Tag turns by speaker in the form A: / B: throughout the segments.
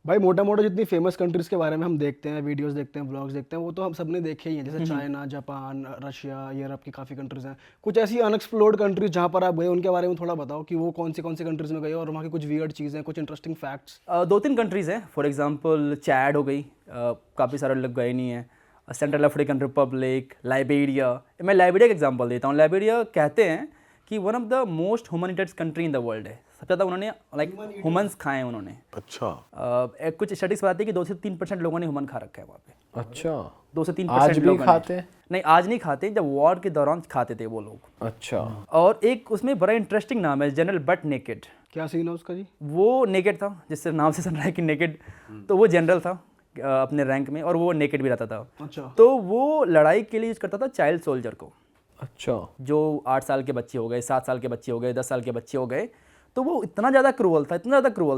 A: भाई मोटा मोटा जितनी फेमस कंट्रीज के बारे में हम देखते हैं, वीडियोस देखते हैं, व्लॉग्स देखते हैं, वो तो हम सबने देखे ही हैं, जैसे चाइना, जापान, रशिया, यूरोप की काफ़ी कंट्रीज हैं। कुछ ऐसी अनएक्सप्लोर्ड कंट्रीज जहाँ पर आप गए उनके बारे में थोड़ा बताओ कि वो कौन सी कंट्रीज में गए और वहाँ की कुछ वियर्ड चीज़ें, कुछ इंटरेस्टिंग फैक्ट्स।
B: 2-3 कंट्रीज़ हैं, फॉर एग्जांपल चैड हो गई, काफ़ी सारे लोग गए नहीं हैं। Central African Republic, Liberia. मैं लाइबेरिया का एग्जांपल देता हूँ। लाइबेरिया कहते हैं कि one of the most humanitarian country in the world है। सबसे ज़्यादा उन्होंने ह्यूमन्स खाए हैं उन्होंने।
C: अच्छा।
B: कुछ स्टडीज बताती है कि 2 से 3% लोगों ने ह्यूमन खा रखा है वहाँ पे।
C: अच्छा।
B: 2 से 3%
C: आज भी खाते हैं?
B: नहीं, आज नहीं खाते, जब वॉर के दौरान खाते थे वो लोग।
C: अच्छा।
B: और एक उसमें बड़ा इंटरेस्टिंग नाम है, जनरल बट नेकेड।
A: क्या सीन है उसका जी?
B: वो नेकेड था, जिससे नाम से सुन रहा है कि नेकेड। तो वो जनरल था अपने रैंक में, और वो नेकेड भी रहता था।
A: अच्छा।
B: तो वो लड़ाई के लिए यूज करता था चाइल्ड सोल्जर को।
C: अच्छा।
B: जो 8 साल के बच्चे हो गए, 7 साल के बच्चे हो गए, 10 साल के बच्चे हो गए, तो वो इतना ज़्यादा क्रूअल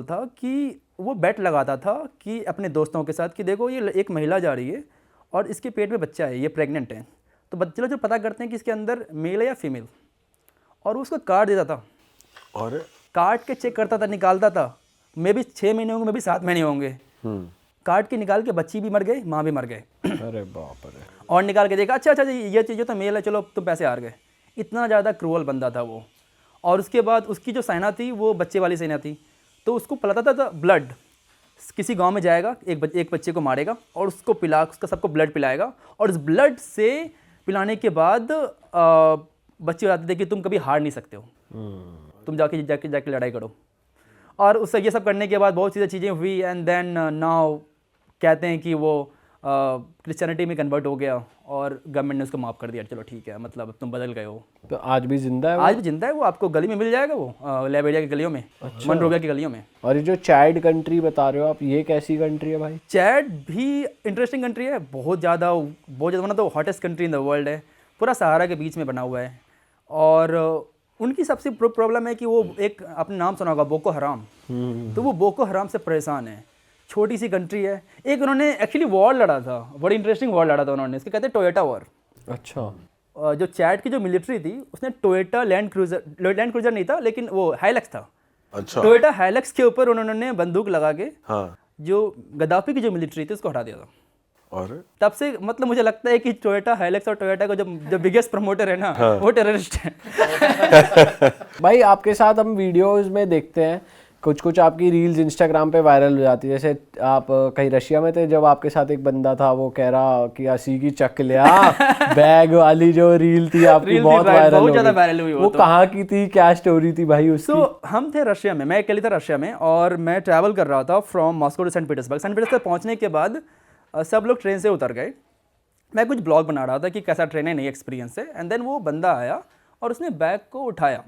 B: था कि वो बेट लगाता था कि अपने दोस्तों के साथ कि देखो ये एक महिला जा रही है और इसके पेट में बच्चा है, ये प्रेग्नेंट है, तो बच्चे लोग जो पता करते हैं कि इसके अंदर मेल है या फीमेल, और वो उसको काट देता था।
C: और
B: काट के चेक करता था, निकालता था, मे भी 6 महीने होंगे, मे भी 7 महीने होंगे। काट के निकाल के बच्ची भी मर गई, माँ भी मर गए।
C: अरे बाप रे।
B: और निकाल के देखा, अच्छा ये चीज़ तो मेल है, चलो तुम पैसे हार गए। इतना ज़्यादा क्रूअल बंदा था वो। और उसके बाद उसकी जो सेना थी वो बच्चे वाली सेना थी, तो उसको पिलाता था ब्लड। किसी गांव में जाएगा, एक बच्चे को मारेगा और उसको उसका सबको ब्लड पिलाएगा, और इस ब्लड से पिलाने के बाद बच्चे बताते थे कि तुम कभी हार नहीं सकते हो, तुम जाके लड़ाई करो। और उससे ये सब करने के बाद बहुत सी चीज़ें हुई, एंड देन नाउ कहते हैं कि वो क्रिश्चियनिटी में कन्वर्ट हो गया और गवर्नमेंट ने उसको माफ़ कर दिया, चलो ठीक है, मतलब तुम बदल गए हो।
C: तो आज भी जिंदा है वो?
B: आज भी जिंदा है वो, आपको गली में मिल जाएगा वो, लाइबेरिया की गलियों में।
C: अच्छा।
B: मनरोविया की गलियों में।
C: और ये जो चैड कंट्री बता रहे हो आप, ये कैसी कंट्री है भाई?
B: चैड भी इंटरेस्टिंग कंट्री है, बहुत ज़्यादा one of the hottest country in the world है, पूरा सहारा के बीच में बना हुआ है। और उनकी सबसे प्रॉब्लम है कि वो एक, आपने नाम सुना होगा, बोको हराम। तो वो बोको हराम से परेशान है। छोटी सी कंट्री है। एक उन्होंने एक्चुअली वॉर लड़ा था, बड़ी इंटरेस्टिंग वॉर लड़ा था उन्होंने, इसको कहते हैं टोयोटा वॉर।
C: अच्छा।
B: जो चैड की जो मिलिट्री थी उसने टोयोटा लैंड क्रूजर नहीं था, लेकिन वो हाइलक्स था।
C: अच्छा।
B: टोयोटा हाइलक्स के ऊपर उन्होंने बंदूक लगा के
C: हाँ।
B: जो गद्दाफी की जो मिलिट्री थी उसको हटा दिया था।
C: और
B: तब से मतलब मुझे लगता है कि टोयोटा हाइलक्स और टोयोटा का जो बिगेस्ट प्रमोटर है ना, वो टेररिस्ट है।
C: भाई आपके साथ हम वीडियोस में देखते हैं, कुछ आपकी रील्स इंस्टाग्राम पे वायरल हो जाती है। जैसे आप कहीं रशिया में थे, जब आपके साथ एक बंदा था, वो कह रहा कि असी की चक लिया बैग वाली जो रील थी आपकी, बहुत वायरल हुई। वो कहाँ की थी, क्या स्टोरी थी भाई उसकी?
B: तो हम थे रशिया में, मैं अकेले था रशिया में, और मैं ट्रैवल कर रहा था from Moscow to Saint Petersburg पहुँचने के बाद सब लोग ट्रेन से उतर गए। मैं कुछ ब्लॉग बना रहा था कि कैसा ट्रेन है, नई एक्सपीरियंस है। एंड देन वो बंदा आया और उसने बैग को उठाया।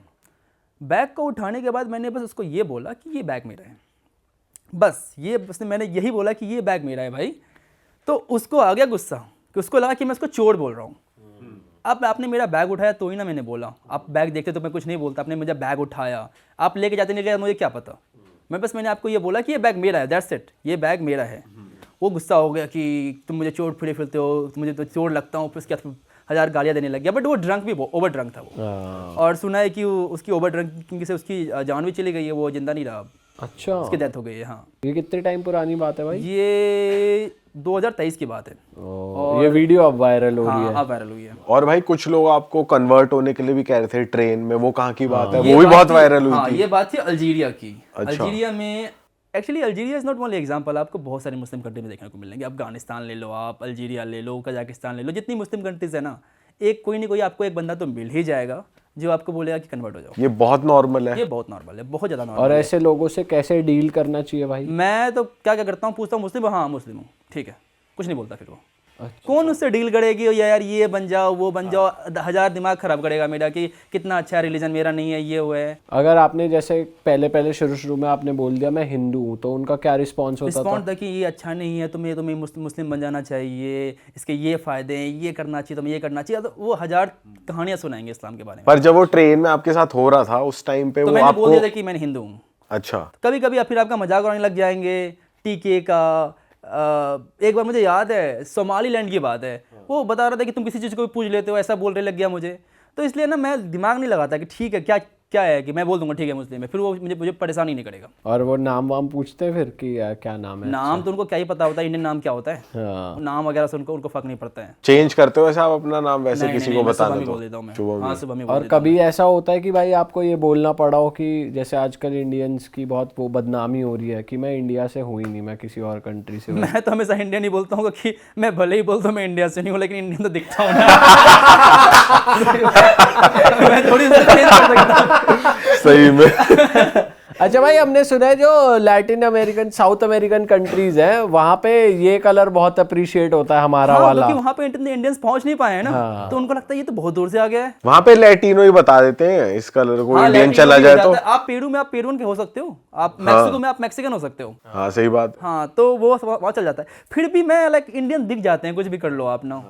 B: बैग को उठाने के बाद मैंने बस उसको ये बोला कि ये बैग मेरा है, बस ये मैंने यही बोला कि ये बैग मेरा है भाई। तो उसको आ गया गुस्सा, कि उसको लगा कि मैं उसको चोर बोल रहा हूँ। अब आपने मेरा बैग उठाया तो ही ना मैंने बोला, आप बैग देखते तो मैं कुछ नहीं बोलता, आपने मुझे बैग उठाया, आप लेके जाते नहीं गए, मुझे क्या पता। मैंने आपको ये बोला कि ये बैग मेरा है, दैट्स इट, ये बैग मेरा है। वो गुस्सा हो गया कि तुम मुझे चोर फिरे फिरते हो, मुझे तो चोर लगता हूँ, फिर उसके 1000 गालियाँ देने लग गया। बट वो ड्रंक भी, ओवर ड्रंक था वो। और सुना है कि उसकी ओवर ड्रंकिंग से उसकी जान भी चली गई है, वो जिंदा नहीं रहा।
C: अच्छा।
B: उसकी डेथ हो गई है। हाँ।
C: ये कितने टाइम पुरानी बात है भाई?
B: ये 2023 की बात है।
C: और ये वीडियो अब वायरल हो रही है?
B: हाँ, वायरल हुई है।
C: और भाई कुछ लोग आपको कन्वर्ट होने के लिए भी कह रहे थे ट्रेन में, वो कहाँ की बात है? वो भी बहुत वायरल हुई थी।
B: ये बात थी अल्जीरिया की।
C: अच्छा।
B: अल्जीरिया में, actually Algeria is not only example, आपको बहुत सारे मुस्लिम कंट्री में देखने को मिलेंगे। अफगानिस्तान ले लो, आप अल्जीरिया ले लो, कजाकिस्तान ले लो, जितनी मुस्लिम कंट्रीज है ना, एक कोई नहीं कोई आपको एक बंदा तो मिल ही जाएगा जो आपको बोलेगा कि कन्वर्ट हो जाओ।
C: ये बहुत नॉर्मल है।
B: ये बहुत नॉर्मल है, बहुत ज़्यादा नॉर्मल।
C: और ऐसे लोगों से कैसे डील करना चाहिए भाई?
B: मैं तो क्या करता हूँ, पूछता हूँ मुस्लिम हो? हाँ मुस्लिम हूँ, ठीक है, कुछ नहीं बोलता। फिर वो कौन उससे डील करेगी, यार ये बन जाओ, वो बन जाओ, 1000 दिमाग खराब करेगा मेरा कि कितना अच्छा रिलीजन मेरा नहीं है, ये हुआ है।
C: अगर आपने जैसे पहले शुरू में आपने बोल दिया मैं हिंदू हूँ, तो उनका क्या रिस्पॉन्स होता था?
B: रिस्पॉन्स था कि ये अच्छा नहीं है, तुम्हें मुस्लिम बन जाना चाहिए, इसके ये फ़ायदे हैं, ये करना चाहिए, तुम्हें ये करना चाहिए। तो वो 1000 कहानियाँ सुनाएंगे इस्लाम के बारे में।
C: पर जब वो ट्रेन में आपके साथ हो रहा था उस टाइम पे,
B: तो
C: वो
B: मैंने
C: आपको
B: बोल दिया था कि मैंने हिंदू हूँ।
C: अच्छा।
B: कभी कभी फिर आपका मजाक उड़ाने लग जाएंगे टीके का। एक बार मुझे याद है, सोमालीलैंड की बात है, वो बता रहा था कि तुम किसी चीज़ को भी पूछ लेते हो, ऐसा बोलने लग गया मुझे। तो इसलिए ना मैं दिमाग नहीं लगाता कि ठीक है क्या क्या है कि मैं बोल दूंगा ठीक है मुस्लिम है, फिर वो मुझे परेशान ही नहीं करेगा।
C: और वो नाम वाम पूछते हैं फिर कि क्या नाम है?
B: नाम तो उनको क्या ही पता होता है इंडियन नाम क्या होता है,
C: हाँ।
B: नाम वगैरह से उनको फर्क नहीं पड़ता है।
D: चेंज करते हो ऐसा आप अपना नाम वैसे
B: नहीं,
D: किसी
B: नहीं,
D: को
B: मैं सुबह
D: बताना
B: में
D: तो?
B: बोल देता हूँ मैं।
D: सुबह में।
B: हाँ, सुबह में बोल
C: और
B: देता हूँ।
C: कभी ऐसा होता है कि भाई आपको ये बोलना पड़ा हो कि जैसे आजकल इंडियंस की बहुत वो बदनामी हो रही है कि मैं इंडिया से हूँ ही नहीं, मैं किसी और कंट्री से हूँ?
B: मैं तो हमेशा इंडियन ही बोलता हूँ कि मैं भले ही बोलता हूँ मैं इंडिया से नहीं हूँ, लेकिन इंडियन तो दिखता हूँ ना। मैं थोड़ी सी चेंज कर सकता हूँ।
D: सही में।
C: अच्छा भाई, हमने सुना है जो Latin American, south American countries हैं वहाँ पे ये कलर बहुत अप्रिशिएट होता है हमारा
B: हाँ,
C: वाला।
B: क्योंकि वहाँ पे इंडियंस पहुँच नहीं पाए हैं ना,
C: हाँ।
B: तो उनको लगता है ये तो बहुत दूर से आ गया है।
D: वहां पे लैटिनो ही बता देते हैं इस कलर को,
B: हाँ,
D: इंडियन
B: लैटिनो
D: चला
B: भी
D: जाए
B: हो
D: तो।
B: जाता है। आप पेरू में आप पेरुअन के हो सकते हो, आप मैक्सिको में आप मैक्सिकन हो सकते हो।
D: हाँ सही बात।
B: हाँ, तो वो वहाँ चल जाता है। फिर भी मैं लाइक इंडियन दिख जाते हैं, कुछ भी कर लो आप ना।